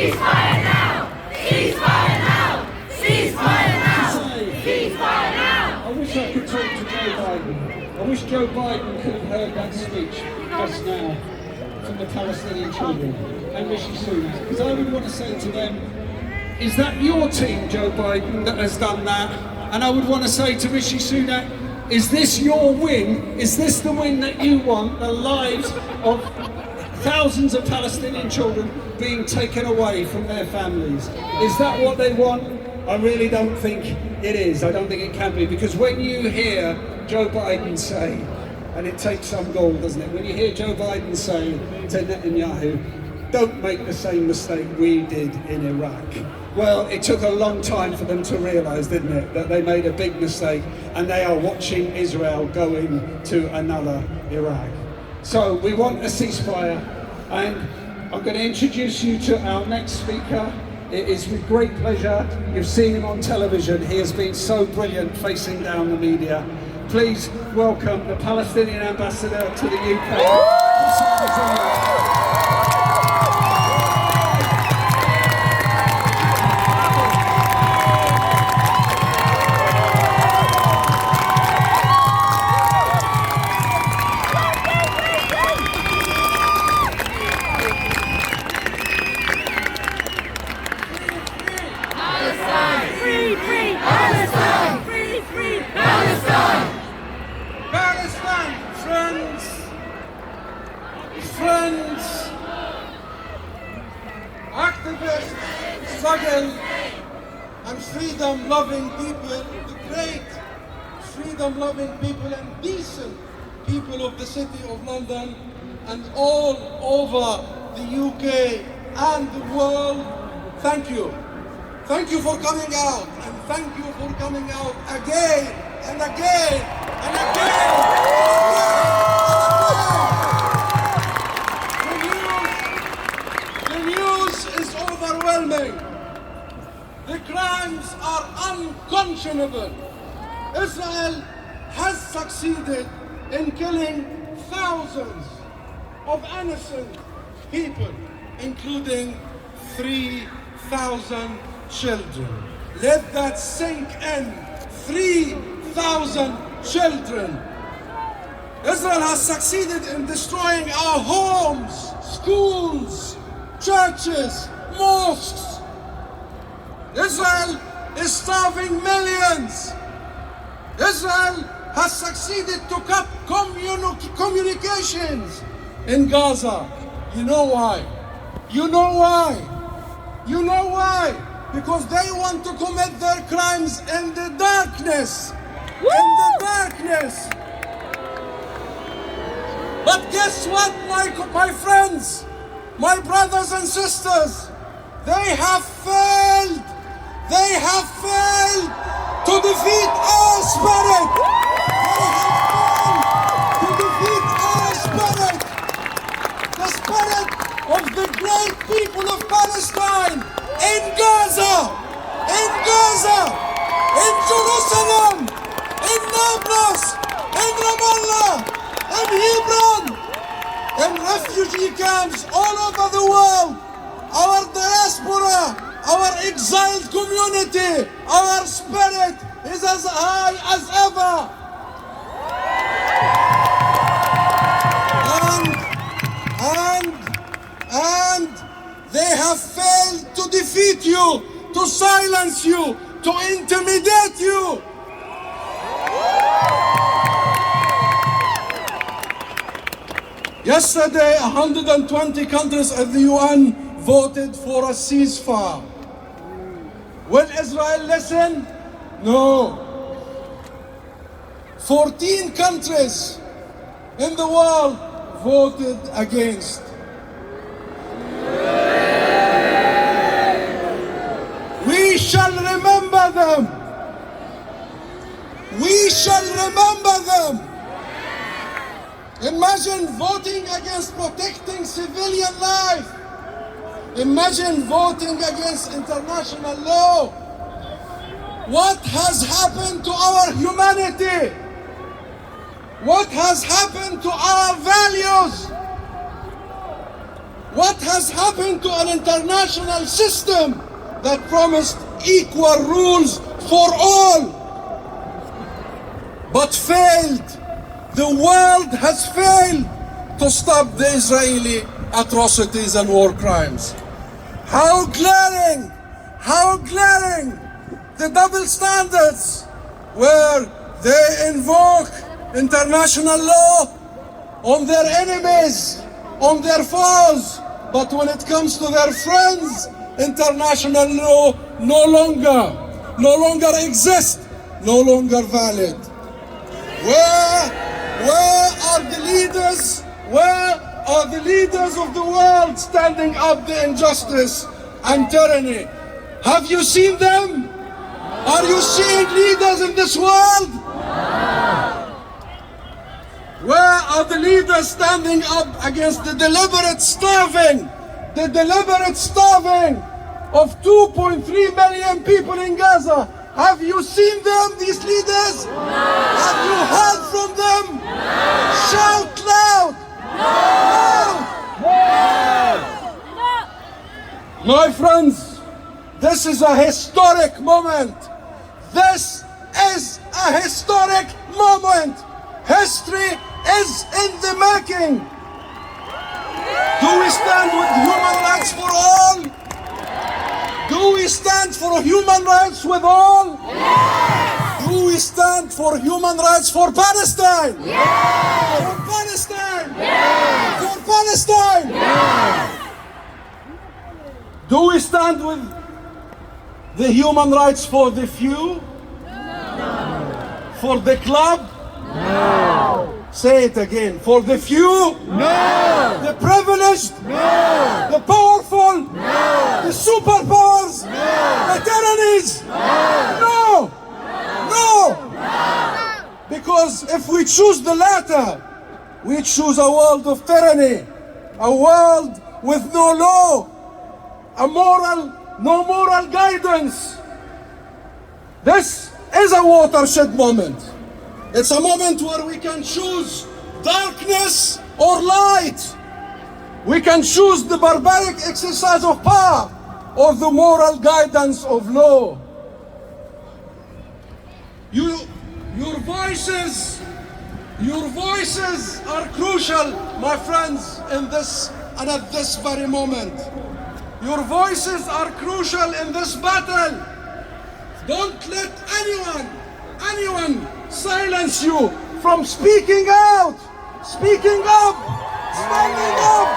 Ceasefire now! Ceasefire now! Ceasefire now! Ceasefire now! I wish I could talk to Joe Biden. I wish Joe Biden could have heard that speech just now from the Palestinian children and Rishi Sunak. Because I would want to say to them, is that your team, Joe Biden, that has done that? And I would want to say to Rishi Sunak, is this your win? Is this the win that you want? The lives of thousands of Palestinian children being taken away from their families. Is that what they want? I really don't think it is. I don't think it can be, because when you hear Joe Biden say, and it takes some gall, doesn't it? When you hear Joe Biden say to Netanyahu, don't make the same mistake we did in Iraq. Well, it took a long time for them to realise, didn't it, that they made a big mistake and they are watching Israel go into another Iraq. So we want a ceasefire, and I'm going to introduce you to our next speaker. It is with great pleasure. You've seen him on television. He has been so brilliant facing down the media. Please welcome the Palestinian ambassador to the UK. Friends, activists, struggle, and freedom-loving people, the great freedom-loving people and decent people of the City of London and all over the UK and the world, thank you. Thank you for coming out, and thank you for coming out again and again and again. Overwhelming. The crimes are unconscionable. Israel has succeeded in killing thousands of innocent people, including 3,000 children. Let that sink in. 3,000 children. Israel has succeeded in destroying our homes, schools, churches, mosques. Israel is starving millions. Israel has succeeded to cut communications in Gaza. You know why? You know why? You know why? Because they want to commit their crimes in the darkness. Woo! In the darkness. But guess what, my friends, my brothers and sisters? They have failed. They have failed to defeat our spirit. They have failed to defeat our spirit. The spirit of the great people of Palestine in Gaza, in Jerusalem, in Nablus, in Ramallah, in Hebron, in refugee camps all over the world. Our diaspora, our exiled community, our spirit is as high as ever. And they have failed to defeat you, to silence you, to intimidate you. Yesterday, 120 countries at the UN voted for a ceasefire. Will Israel listen? No. 14 countries in the world voted against. We shall remember them. We shall remember them. Imagine voting against protecting civilian life. Imagine voting against international law. What has happened to our humanity? What has happened to our values? What has happened to an international system that promised equal rules for all, but failed? The world has failed to stop the Israeli atrocities and war crimes. How glaring the double standards, where they invoke international law on their enemies, on their foes, but when it comes to their friends, international law no longer exists, no longer valid. Where are the leaders? Where are the leaders of the world standing up to injustice and tyranny? Have you seen them? Are you seeing leaders in this world? Where are the leaders standing up against the deliberate starving of 2.3 million people in Gaza? Have you seen them, these leaders? Have you heard from them? Shout loud! My friends, this is a historic moment. This is a historic moment. History is in the making. Do we stand with human rights for all? Do we stand for human rights with all? Yes! Do we stand for human rights for Palestine? Yes! For Palestine? Yes! For Palestine? Yes! Do we stand with the human rights for the few? No. For the club? No! Say it again. For the few? No! The privileged? No! The powerful? No! The superpowers? No! The tyrannies? No! No! No! Because if we choose the latter, we choose a world of tyranny, a world with no law, no moral guidance. This is a watershed moment. It's a moment where we can choose darkness or light. We can choose the barbaric exercise of power or the moral guidance of law. Your voices are crucial, my friends, in this and at this very moment. Your voices are crucial in this battle. Don't let anyone silence you from speaking out, speaking up, standing up.